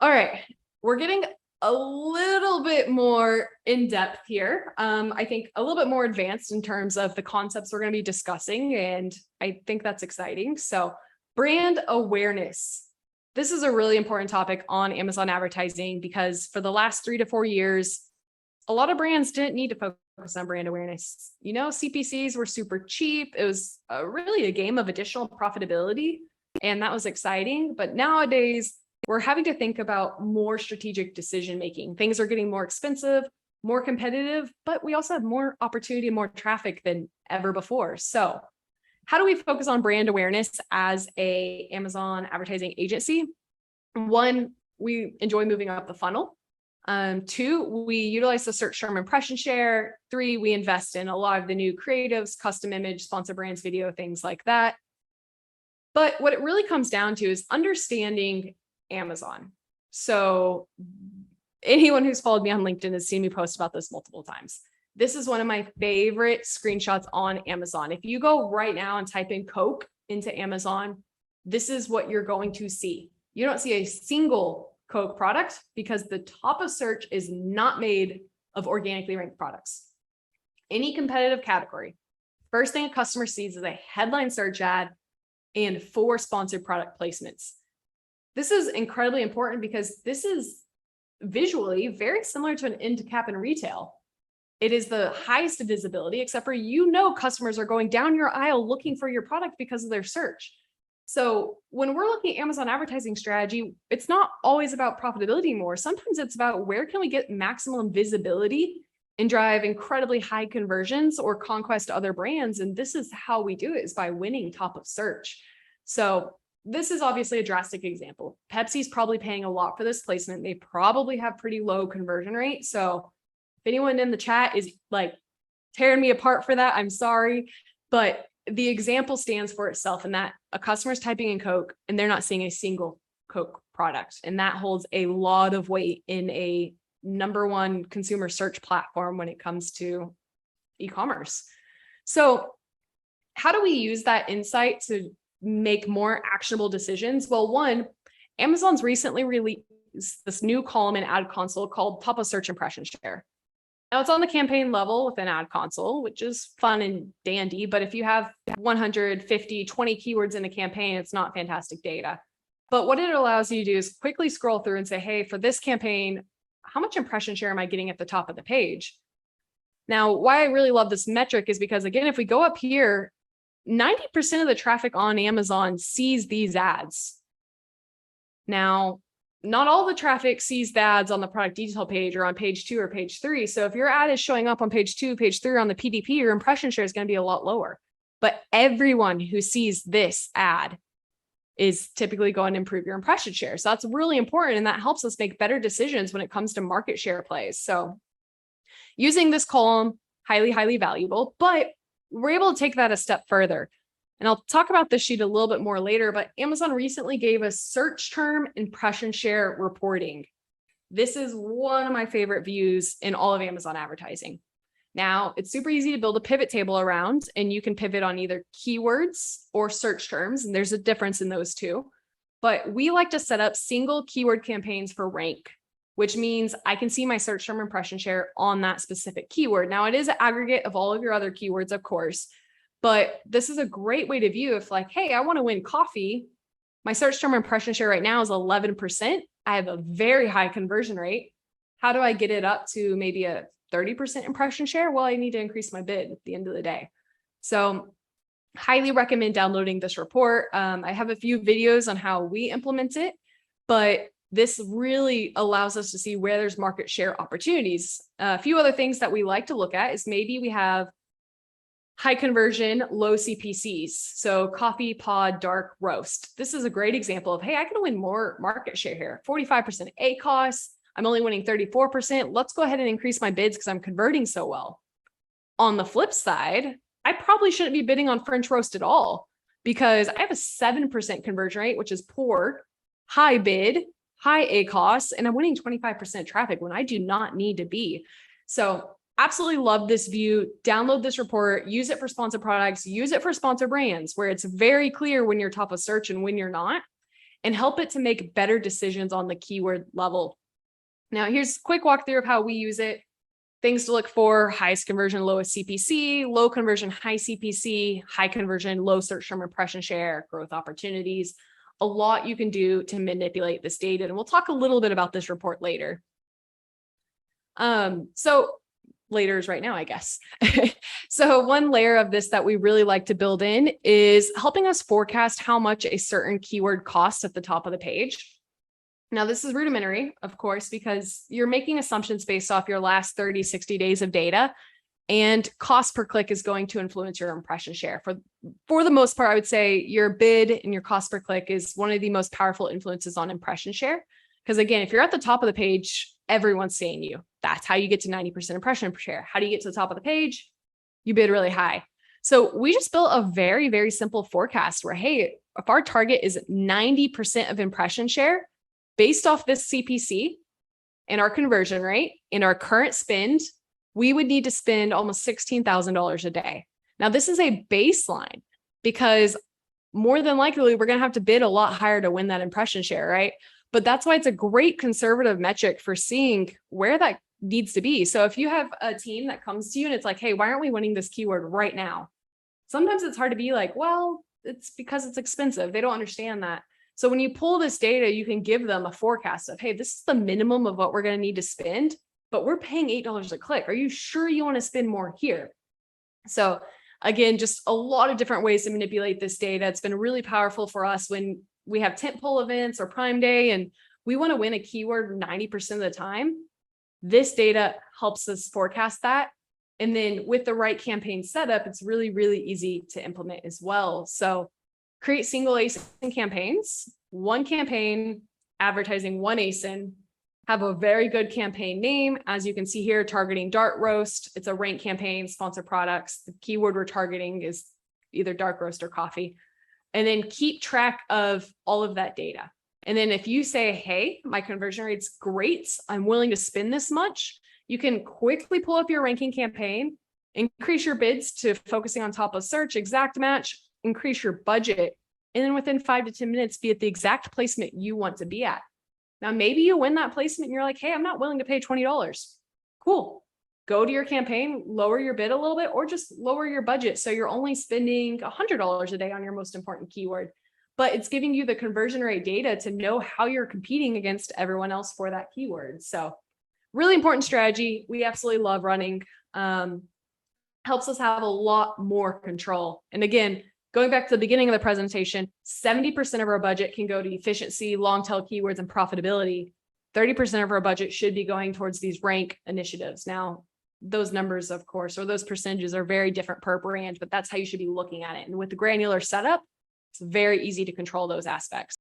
All right, we're getting a little bit more in depth here. I think a little bit more advanced in terms of the concepts we're going to be discussing, and I think that's exciting. So, brand awareness. This is a really important topic on Amazon advertising because for the last 3 to 4 years, a lot of brands didn't need to focus on brand awareness. CPCs were super cheap. It was really a game of additional profitability, and that was exciting. But nowadays, we're having to think about more strategic decision making. Things are getting more expensive, more competitive, but we also have more opportunity, more traffic than ever before. So how do we focus on brand awareness as an Amazon advertising agency? One, we enjoy moving up the funnel. Two, we utilize the search term impression share. Three, we invest in a lot of the new creatives, custom image, sponsor brands, video, things like that. But what it really comes down to is understanding Amazon. So anyone who's followed me on LinkedIn has seen me post about this multiple times. This is one of my favorite screenshots on Amazon. If you go right now and type in Coke into Amazon, this is what you're going to see. You don't see a single Coke product because the top of search is not made of organically ranked products. Any competitive category, first thing a customer sees is a headline search ad and 4 sponsored product placements. This is incredibly important because this is visually very similar to an end cap in retail. It is the highest visibility, except for customers are going down your aisle looking for your product because of their search. So when we're looking at Amazon advertising strategy, it's not always about profitability anymore. Sometimes it's about where can we get maximum visibility and drive incredibly high conversions or conquest to other brands. And this is how we do it, is by winning top of search. So this is obviously a drastic example. Pepsi's probably paying a lot for this placement. They probably have pretty low conversion rate. So if anyone in the chat is like tearing me apart for that, I'm sorry. But the example stands for itself in that a customer's typing in Coke and they're not seeing a single Coke product. And that holds a lot of weight in a #1 consumer search platform when it comes to e-commerce. So how do we use that insight to make more actionable decisions? Well, one, Amazon's recently released this new column in Ad Console called Top of Search Impression Share. Now it's on the campaign level within Ad Console, which is fun and dandy, but if you have 150, 20 keywords in a campaign, it's not fantastic data. But what it allows you to do is quickly scroll through and say, hey, for this campaign, how much impression share am I getting at the top of the page? Now, why I really love this metric is because, again, if we go up here, 90% of the traffic on Amazon sees these ads. Now, not all the traffic sees the ads on the product detail page or on page 2 or page 3. So if your ad is showing up on page 2, page 3 on the PDP, your impression share is going to be a lot lower. But everyone who sees this ad is typically going to improve your impression share. So that's really important. And that helps us make better decisions when it comes to market share plays. So using this column, highly, highly valuable, but we're able to take that a step further. And I'll talk about this sheet a little bit more later, but Amazon recently gave us search term impression share reporting. This is one of my favorite views in all of Amazon advertising. Now, it's super easy to build a pivot table around, and you can pivot on either keywords or search terms, and there's a difference in those two. But we like to set up single keyword campaigns for rank, which means I can see my search term impression share on that specific keyword. Now, it is an aggregate of all of your other keywords, of course, but this is a great way to view if like, hey, I want to win coffee. My search term impression share right now is 11%. I have a very high conversion rate. How do I get it up to maybe a 30% impression share? Well, I need to increase my bid at the end of the day. So highly recommend downloading this report. I have a few videos on how we implement it, but this really allows us to see where there's market share opportunities. A few other things that we like to look at is maybe we have high conversion, low Cpcs. So coffee, pod, dark, roast. This is a great example of, hey, I can win more market share here. 45% ACoS. I'm only winning 34%. Let's go ahead and increase my bids because I'm converting so well. On the flip side, I probably shouldn't be bidding on French roast at all because I have a 7% conversion rate, which is poor, high bid, high ACoS, and I'm winning 25% traffic when I do not need to be. So absolutely love this view. Download this report, use it for sponsored products, use it for sponsored brands where it's very clear when you're top of search and when you're not. and help it to make better decisions on the keyword level. Now, here's a quick walkthrough of how we use it. Things to look for: highest conversion, lowest CPC, low conversion, high CPC, high conversion, low search term impression share, growth opportunities. A lot you can do to manipulate this data. And we'll talk a little bit about this report later. So later is right now, I guess. So one layer of this that we really like to build in is helping us forecast how much a certain keyword costs at the top of the page. Now, this is rudimentary, of course, because you're making assumptions based off your last 30, 60 days of data, and cost per click is going to influence your impression share. For the most part, I would say your bid and your cost per click is one of the most powerful influences on impression share. Because again, if you're at the top of the page, everyone's seeing you. That's how you get to 90% impression share. How do you get to the top of the page? You bid really high. So we just built a very, very simple forecast where, hey, if our target is 90% of impression share, based off this CPC and our conversion rate and our current spend, we would need to spend almost $16,000 a day. Now, this is a baseline because more than likely we're going to have to bid a lot higher to win that impression share, right? But that's why it's a great conservative metric for seeing where that needs to be. So if you have a team that comes to you and it's like, hey, why aren't we winning this keyword right now? Sometimes it's hard to be like, well, it's because it's expensive. They don't understand that. So when you pull this data, you can give them a forecast of, hey, this is the minimum of what we're going to need to spend, but we're paying $8 a click. Are you sure you want to spend more here? So again, just a lot of different ways to manipulate this data. It's been really powerful for us when we have tentpole events or Prime Day and we want to win a keyword 90% of the time. This data helps us forecast that. And then with the right campaign setup, it's really, really easy to implement as well. So create single ASIN campaigns, one campaign, advertising one ASIN, have a very good campaign name. As you can see here, targeting Dark Roast. It's a rank campaign, sponsor products. The keyword we're targeting is either dark roast or coffee. And then keep track of all of that data. And then if you say, hey, my conversion rate's great, I'm willing to spend this much, you can quickly pull up your ranking campaign, increase your bids to focusing on top of search, exact match, increase your budget, and then within 5 to 10 minutes, be at the exact placement you want to be at. Now, maybe you win that placement and you're like, hey, I'm not willing to pay $20. Cool. Go to your campaign, lower your bid a little bit, or just lower your budget. So you're only spending $100 a day on your most important keyword, but it's giving you the conversion rate data to know how you're competing against everyone else for that keyword. So really important strategy. We absolutely love running. Helps us have a lot more control. And again, going back to the beginning of the presentation, 70% of our budget can go to efficiency, long tail keywords, and profitability. 30% of our budget should be going towards these rank initiatives. Now, those numbers, of course, or those percentages are very different per brand, but that's how you should be looking at it. And with the granular setup, it's very easy to control those aspects.